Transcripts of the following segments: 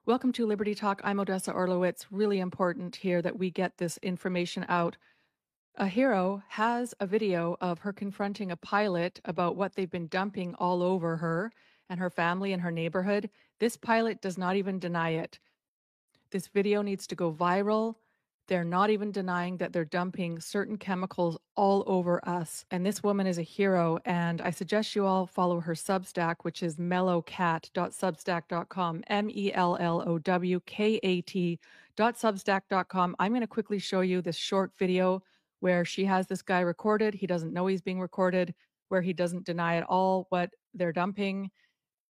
Welcome to Liberty Talk. I'm Odessa Orlowitz. Really important here that we get this information out. A hero has a video of her confronting a pilot about what they've been dumping all over her and her family and her neighborhood. This pilot does not even deny it. This video needs to go viral. They're not even denying that they're dumping certain chemicals all over us. And this woman is a hero. And I suggest you all follow her Substack, which is mellowcat.substack.com, mellowkat.substack.com. I'm going to quickly show you this short video where she has this guy recorded. He doesn't know he's being recorded, where he doesn't deny at all what they're dumping.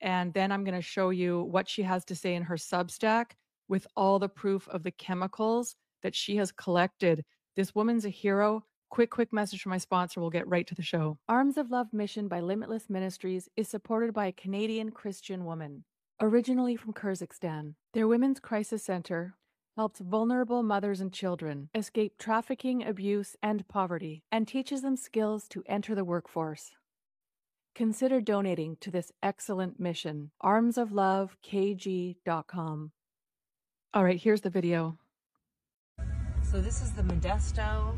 And then I'm going to show you what she has to say in her Substack with all the proof of the chemicals that she has collected. This woman's a hero. Quick message from my sponsor. We'll get right to the show. Arms of Love Mission by Limitless Ministries is supported by a Canadian Christian woman, originally from Kyrgyzstan. Their Women's Crisis Center helps vulnerable mothers and children escape trafficking, abuse, and poverty, and teaches them skills to enter the workforce. Consider donating to this excellent mission. armsoflovekg.com. All right, here's the video. So this is the Modesto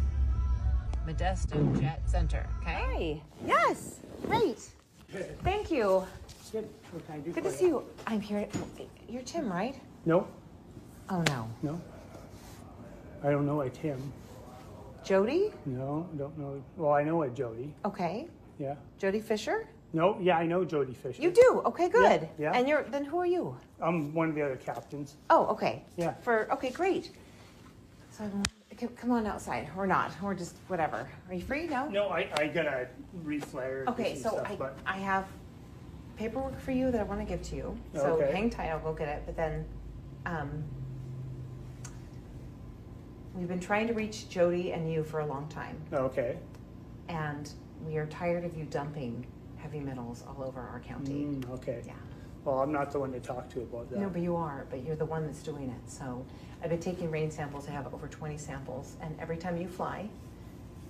Jet Center, okay? Hi. Yes. Great. Thank you. Good. What can I do Good for to see you. I'm here. You're Tim, right? No, Oh, no. no. I don't know a Tim. Jody? No, don't know. Well, I know a Jody. Okay. Yeah. Jody Fisher? No, yeah, I know Jody Fisher. You do? Okay, good. Yeah. And then who are you? I'm one of the other captains. Oh, okay. Yeah. Okay, great. So come on outside. Or not. We're just whatever. Are you free? No? No, I gotta reflare. Okay, so stuff, but I have paperwork for you that I want to give to you. So Okay. hang tight, I'll go get it. But then we've been trying to reach Jody and you for a long time. okay. And we are tired of you dumping heavy metals all over our county. Okay. Yeah. Well, I'm not the one to talk to about that. No, but you are. But you're the one that's doing it. So I've been taking rain samples. I have over 20 samples. And every time you fly,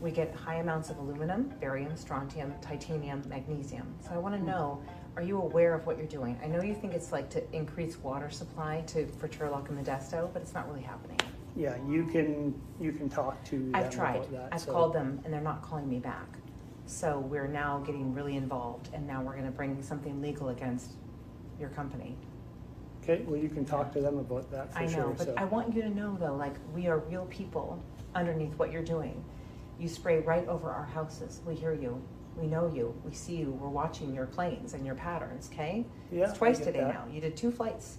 we get high amounts of aluminum, barium, strontium, titanium, magnesium. So I want to know, are you aware of what you're doing? I know you think it's like to increase water supply for Turlock and Modesto, but it's not really happening. Yeah, you can talk to them I've tried. about that. I've called them, and they're not calling me back. So we're now getting really involved, and now we're going to bring something legal against your company. Okay, well, you can talk to them about that for sure. I know, but I want you to know, though, like, we are real people underneath what you're doing. You spray right over our houses. We hear you. We know you. We see you. We're watching your planes and your patterns, okay? Yeah, it's twice I get today that. now. You did 2 flights.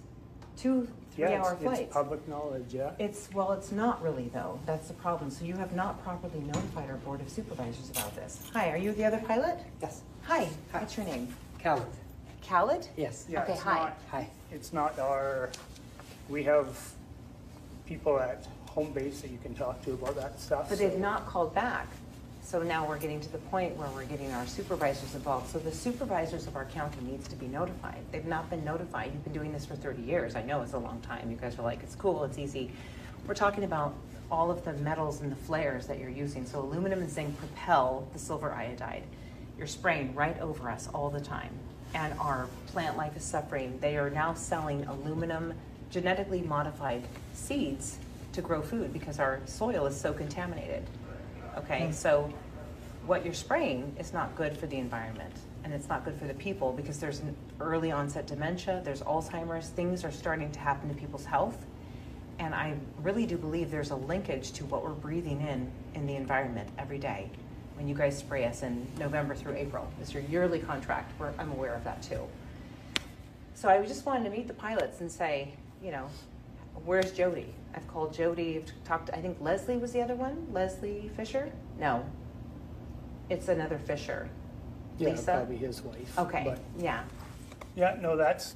2 3-hour flights. It's public knowledge, yeah. It's not really, though. That's the problem. So you have not properly notified our board of supervisors about this. Hi, are you the other pilot? Yes. Hi. What's your name? Khaled. Khaled? Yes. Yeah, Okay, it's hi. not- Hi. It's not we have people at home base that you can talk to about that stuff. But they've not called back. So now we're getting to the point where we're getting our supervisors involved. So the supervisors of our county needs to be notified. They've not been notified. You've been doing this for 30 years. I know it's a long time. You guys are like, it's cool, it's easy. We're talking about all of the metals and the flares that you're using. So aluminum and zinc propel the silver iodide. You're spraying right over us all the time. And our plant life is suffering. They are now selling aluminum, genetically modified seeds to grow food because our soil is so contaminated. Okay, so what you're spraying is not good for the environment, and it's not good for the people because there's an early onset dementia, there's Alzheimer's, things are starting to happen to people's health. And I really do believe there's a linkage to what we're breathing in the environment every day when you guys spray us in November through April. It's your yearly contract. I'm aware of that too. So I just wanted to meet the pilots and say, you know, where's Jody? I've called Jody, I've talked to, I think Leslie was the other one? Leslie Fisher? No. It's another Fisher. Yeah, Lisa? probably his wife. Okay, But, yeah. yeah, no, that's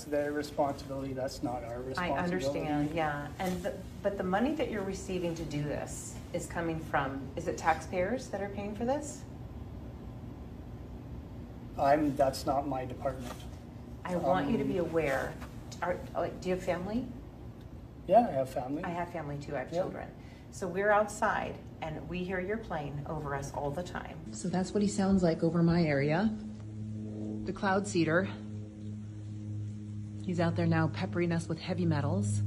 their responsibility. That's not our I responsibility. understand, yeah. But the money that you're receiving to do this is coming from, is it taxpayers that are paying for this? That's not my department. I want you to be aware. Do you have family? Yeah, I have family. I have family too, I have Yep. children. So we're outside and we hear your plane over us all the time. So that's what he sounds like over my area. The cloud seeder. He's out there now peppering us with heavy metals.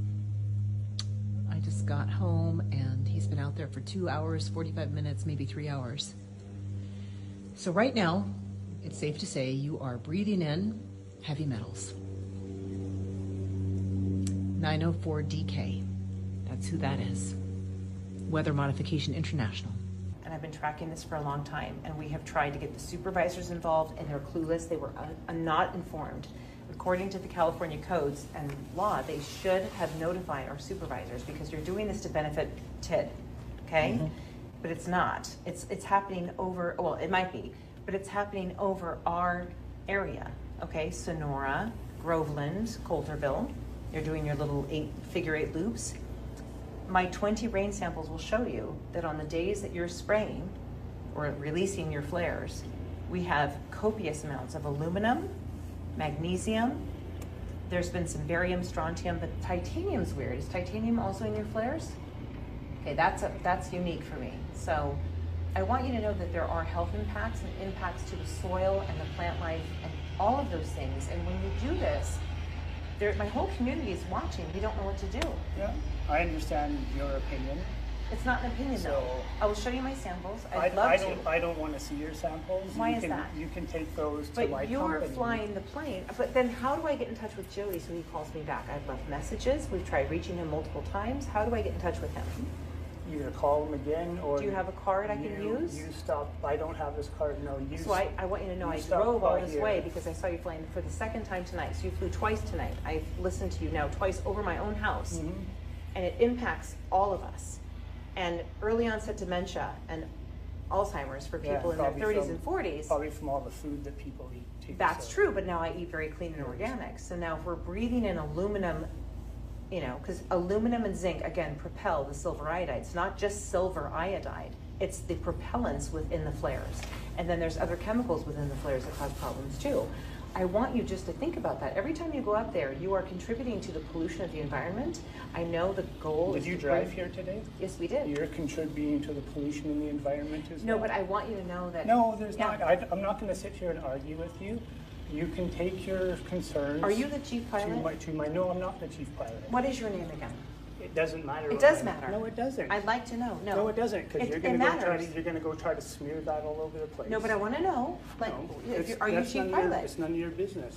I just got home and he's been out there for 2 hours, 45 minutes, maybe 3 hours. So right now, it's safe to say you are breathing in heavy metals. 904 DK. That's who that is. Weather Modification International. And I've been tracking this for a long time, and we have tried to get the supervisors involved, and they're clueless. They were not informed. According to the California codes and law, they should have notified our supervisors, because you're doing this to benefit TID, okay? Mm-hmm. But it's not. It's happening over, well, it might be, but it's happening over our area, okay? Sonora, Groveland, Coulterville. You're doing your little figure eight loops. My 20 rain samples will show you that on the days that you're spraying or releasing your flares, we have copious amounts of aluminum, magnesium. There's been some barium, strontium, but titanium's weird. Is titanium also in your flares? Okay, that's unique for me. So I want you to know that there are health impacts and impacts to the soil and the plant life and all of those things. And when you do this, my whole community is watching. We don't know what to do. Yeah, I understand your opinion. It's not an opinion, So, though. I will show you my samples. I'd love to. I don't want to see your samples. Why is that? You can take those to my But you're company. flying the plane. But then how do I get in touch with Jody so he calls me back? I've left messages. We've tried reaching him multiple times. How do I get in touch with him? Either call him again, or Do you have a card I can use? You stop. I don't have this card. No, you. So I want you to know I stop drove all by this here. way because I saw you flying for the second time tonight. So you flew twice tonight. I've listened to you now twice over my own house. Mhm. And it impacts all of us. And early onset dementia and Alzheimer's for people in their probably 30s from- and 40s. Probably from all the food that people eat too. That's so. true, but now I eat very clean and organic. So now if we're breathing in aluminum, because aluminum and zinc, again, propel the silver iodide. It's not just silver iodide. It's the propellants within the flares. And then there's other chemicals within the flares that cause problems too. I want you just to think about that. Every time you go out there, you are contributing to the pollution of the environment. I know the goal is Did you to drive bring- here today? Yes, we did. You're contributing to the pollution in the environment as No, well? but I want you to know that. No, there's Yeah. not. I'm not going to sit here and argue with you. You can take your concerns. Are you the chief pilot? No, I'm not the chief pilot. What is your name again? It doesn't matter. It what does my- matter. No, it doesn't. I'd like to know. No. No, it doesn't, because It- you're it going matters. to go try to smear that all over the place. No, but I want to know. Like, No, are you that's chief none of your- pilot? It's none of your business.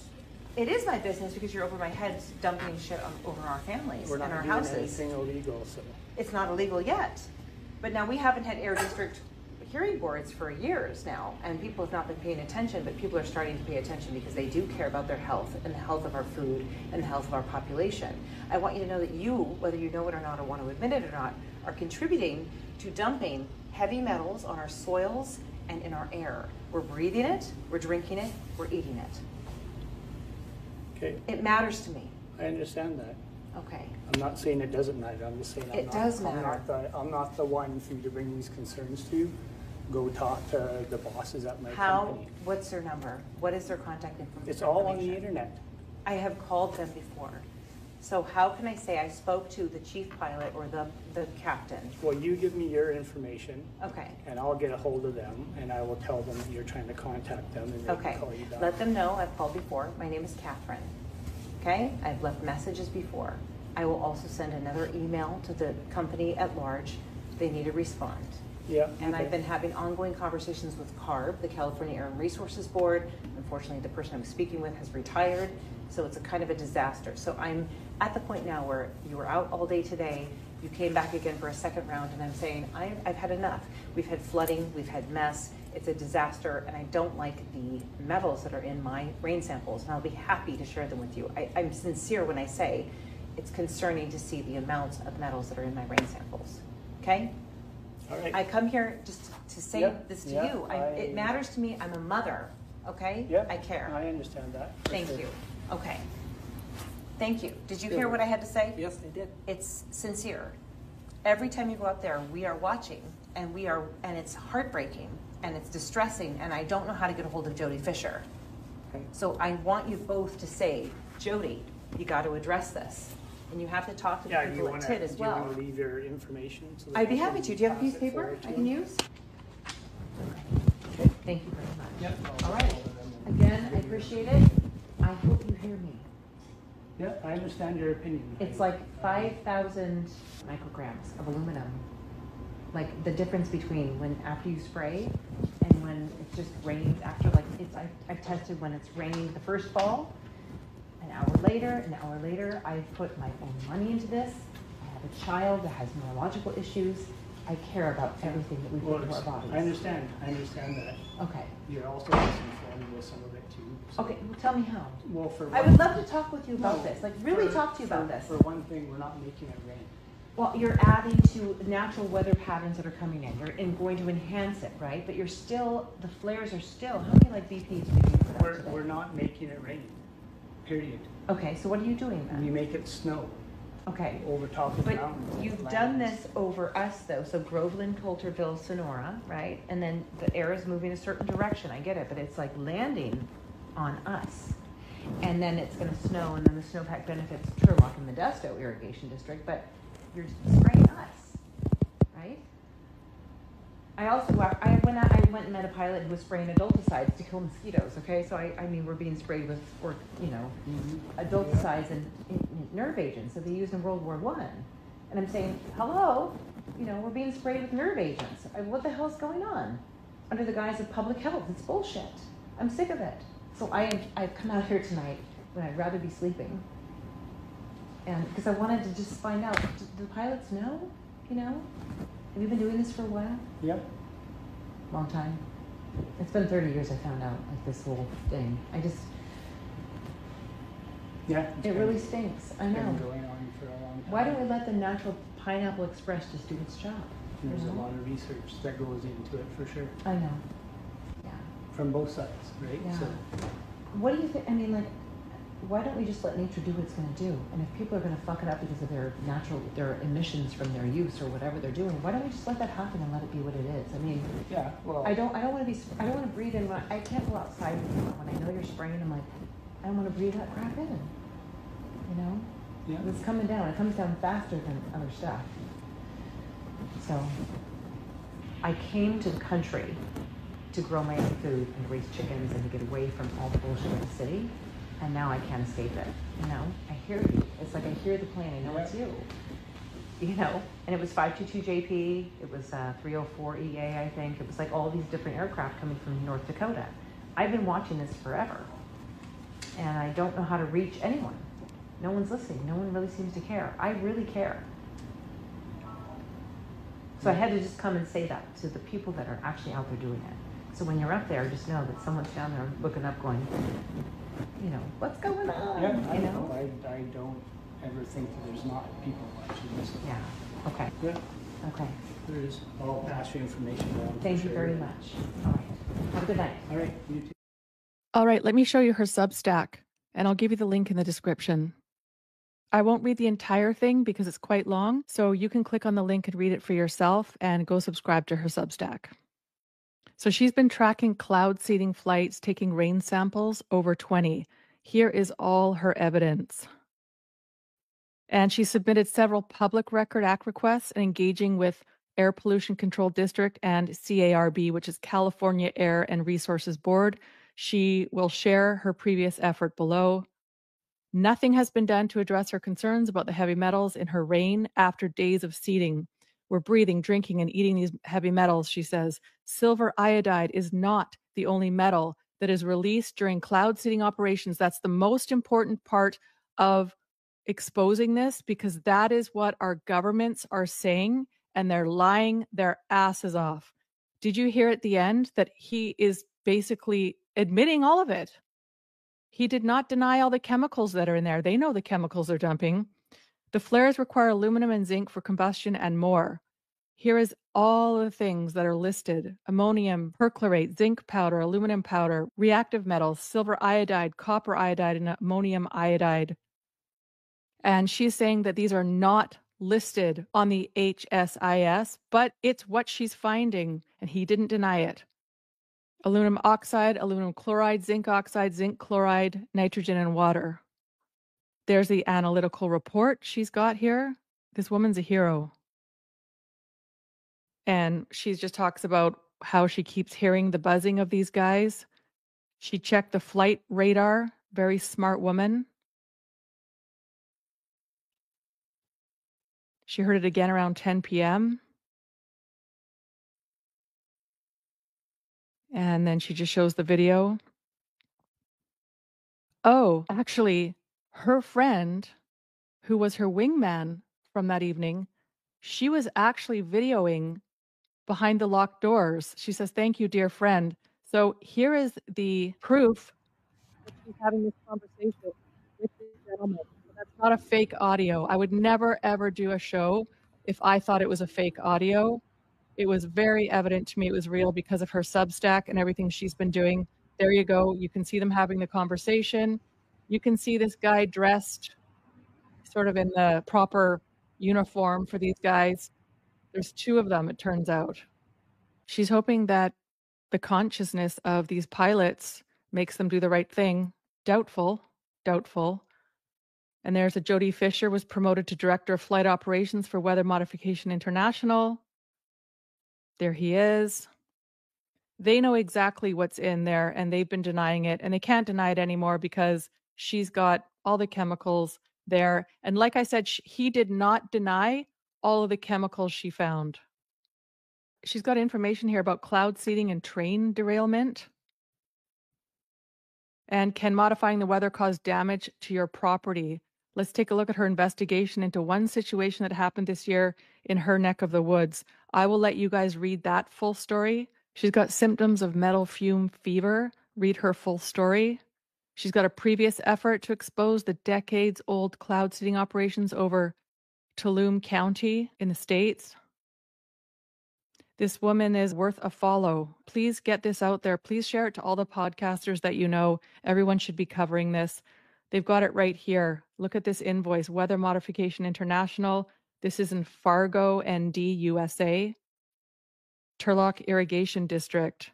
It is my business because you're over my head dumping shit over our families We're and not our doing houses. anything illegal, so. It's not illegal yet. But now we haven't had air district hearing boards for years now, and people have not been paying attention, but people are starting to pay attention because they do care about their health and the health of our food and the health of our population. I want you to know that you, whether you know it or not or want to admit it or not, are contributing to dumping heavy metals on our soils and in our air. We're breathing it, we're drinking it, we're eating it. Okay, It matters to me. I understand that. Okay. I'm not saying it doesn't matter. I'm just saying It does matter. I'm not the one for you to bring these concerns to. Go talk to the bosses at my How, company. what's their number? What is their contact information? It's all on the internet. I have called them before. So how can I say I spoke to the chief pilot or the captain? Well, you give me your information, Okay, and I'll get a hold of them, and I will tell them that you're trying to contact them, and they okay. can call you back. Let them know I've called before. My name is Catherine. Okay, I've left messages before. I will also send another email to the company at large. They need to respond. Yeah. And okay. I've been having ongoing conversations with CARB, the California Air and Resources Board. Unfortunately, the person I'm speaking with has retired, so it's a kind of a disaster. So I'm at the point now where you were out all day today, you came back again for a second round, and I'm saying, I've had enough. We've had flooding, we've had mess, it's a disaster, and I don't like the metals that are in my rain samples, and I'll be happy to share them with you. I'm sincere when I say it's concerning to see the amounts of metals that are in my rain samples, okay? All right. I come here just to say Yeah, this to yeah, you. It matters to me. I'm a mother, okay? Yeah, I care. I understand that. for Thank sure. you. Okay. Thank you. Did you hear what I had to say? Yes, I did. It's sincere. Every time you go out there, we are watching, and it's heartbreaking, and it's distressing, and I don't know how to get a hold of Jody Fisher. Okay. So I want you both to say, Jody, you got to address this, and you have to talk to the Yeah, do you people want at to? TID as Do you well. want to leave your information? So that I'd be I can happy to. Do you have a pass piece of it paper forward to I can them? use? Okay. Thank you very much. Yeah. All right. Again, I appreciate it. I hope you hear me. Yeah, I understand your opinion. It's like 5,000 micrograms of aluminum. Like the difference between when after you spray and when it just rains after, like I've tested when it's rained the first fall, an hour later, I've put my own money into this. I have a child that has neurological issues. I care about everything that we put into our bodies. I understand that. Okay. You're also misinformed with some of it too. So. Okay, well tell me how. Well, for I would love to talk with you about this. Like really talk to you about this. For one thing, we're not making it rain. Well, you're adding to natural weather patterns that are coming in. You're going to enhance it, right? But you're still, the flares are still, how many like BPs did you put out today? We're not making it rain, period. Okay, so what are you doing then? We make it snow. Okay. Over top of the But mountain. you've done this over us though. So Groveland, Coulterville, Sonora, right? And then the air is moving a certain direction. I get it, but it's like landing on us. And then it's going to snow, and then the snowpack benefits Turlock and Modesto Irrigation District, but you're spraying us, right? I went and met a pilot who was spraying adulticides to kill mosquitoes, okay? So I mean, we're being sprayed with, adulticides and nerve agents that they used in World War I. And I'm saying, hello, we're being sprayed with nerve agents. What the hell's going on? Under the guise of public health, it's bullshit. I'm sick of it. So I've come out here tonight when I'd rather be sleeping. And because I wanted to just find out, do the pilots know? Have you been doing this for a while? Yep. Long time. It's been 30 years I found out, like this whole thing. Yeah. It really stinks. I know. Been going on for a long time. Why don't we let the Natural Pineapple Express just do its job? There's a lot of research that goes into it for sure. I know. Yeah. From both sides, right? Yeah. So, what do you think? I mean, like, why don't we just let nature do what it's going to do? And if people are going to fuck it up because of their emissions from their use or whatever they're doing, why don't we just let that happen and let it be what it is? I mean, yeah. Well, I don't want to breathe in. I can't go outside when I know you're spraying. I'm like, I don't want to breathe that crap in. Yeah. It's coming down. It comes down faster than other stuff. So, I came to the country to grow my own food and raise chickens and to get away from all the bullshit of the city. And now I can't escape it. I hear you. It's like I hear the plane. I know it's you. And it was 522JP. It was 304EA, I think. It was like all these different aircraft coming from North Dakota. I've been watching this forever. And I don't know how to reach anyone. No one's listening. No one really seems to care. I really care. So I had to just come and say that to the people that are actually out there doing it. So when you're up there, just know that someone's down there looking up going, what's going on? Yeah, I don't ever think that there's not people watching this. Yeah. Okay. Yeah. Okay. There is. I'll pass your information down. Thank you very much. All right. Have a good night. All right. You too. All right, let me show you her Substack, and I'll give you the link in the description. I won't read the entire thing because it's quite long, so you can click on the link and read it for yourself and go subscribe to her Substack. So she's been tracking cloud seeding flights, taking rain samples, over 20. Here is all her evidence. And she submitted several Public Record Act requests and engaging with Air Pollution Control District and CARB, which is California Air and Resources Board. She will share her previous effort below. Nothing has been done to address her concerns about the heavy metals in her rain after days of seeding. We're breathing, drinking, and eating these heavy metals, she says. Silver iodide is not the only metal that is released during cloud seeding operations. That's the most important part of exposing this, because that is what our governments are saying, and they're lying their asses off. Did you hear at the end that he is basically admitting all of it? He did not deny all the chemicals that are in there. They know the chemicals they're dumping. The flares require aluminum and zinc for combustion and more. Here is all the things that are listed: ammonium perchlorate, zinc powder, aluminum powder, reactive metals, silver iodide, copper iodide, and ammonium iodide. And she's saying that these are not listed on the HSIS, but it's what she's finding, and he didn't deny it. Aluminum oxide, aluminum chloride, zinc oxide, zinc chloride, nitrogen, and water. There's the analytical report she's got here. This woman's a hero. And she just talks about how she keeps hearing the buzzing of these guys. She checked the flight radar. Very smart woman. She heard it again around 10 p.m. And then she just shows the video. Oh, actually, her friend, who was her wingman from that evening, she was actually videoing behind the locked doors. She says, "Thank you, dear friend." So here is the proof that she's having this conversation with this gentleman. So that's not a fake audio. I would never, ever do a show if I thought it was a fake audio. It was very evident to me it was real because of her Substack and everything she's been doing. There you go. You can see them having the conversation. You can see this guy dressed sort of in the proper uniform for these guys. There's two of them, it turns out. She's hoping that the consciousness of these pilots makes them do the right thing. Doubtful, doubtful. And there's a Jody Fisher was promoted to Director of Flight Operations for Weather Modification International. There he is. They know exactly what's in there and they've been denying it, and they can't deny it anymore because she's got all the chemicals there. And like I said, he did not deny all of the chemicals she found. She's got information here about cloud seeding and train derailment. And can modifying the weather cause damage to your property? Let's take a look at her investigation into one situation that happened this year in her neck of the woods. I will let you guys read that full story. She's got symptoms of metal fume fever. Read her full story. She's got a previous effort to expose the decades-old cloud seeding operations over Tulum County in the States. This woman is worth a follow. Please get this out there. Please share it to all the podcasters that you know. Everyone should be covering this. They've got it right here. Look at this invoice, Weather Modification International. This is in Fargo, ND, USA. Turlock Irrigation District.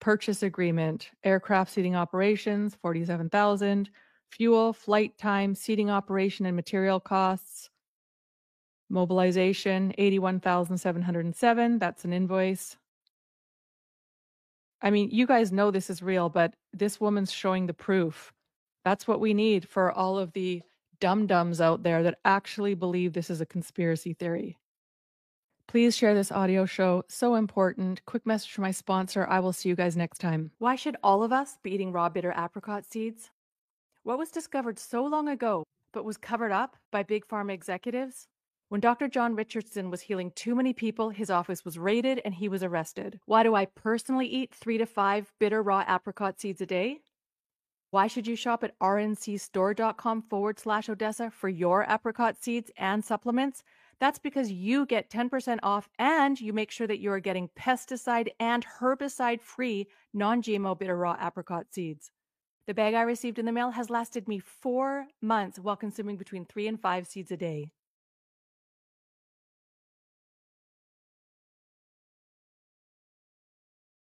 Purchase agreement, aircraft seeding operations, $47,000. Fuel, flight time, seeding operation and material costs. Mobilization, $81,707. That's an invoice. I mean, you guys know this is real, but this woman's showing the proof. That's what we need for all of the dum-dums out there that actually believe this is a conspiracy theory. Please share this audio show. So important. Quick message from my sponsor. I will see you guys next time. Why should all of us be eating raw bitter apricot seeds? What was discovered so long ago, but was covered up by big pharma executives? When Dr. John Richardson was healing too many people, his office was raided and he was arrested. Why do I personally eat 3 to 5 bitter raw apricot seeds a day? Why should you shop at rncstore.com/Odessa for your apricot seeds and supplements? That's because you get 10% off and you make sure that you are getting pesticide and herbicide-free non-GMO bitter raw apricot seeds. The bag I received in the mail has lasted me 4 months while consuming between 3 and 5 seeds a day.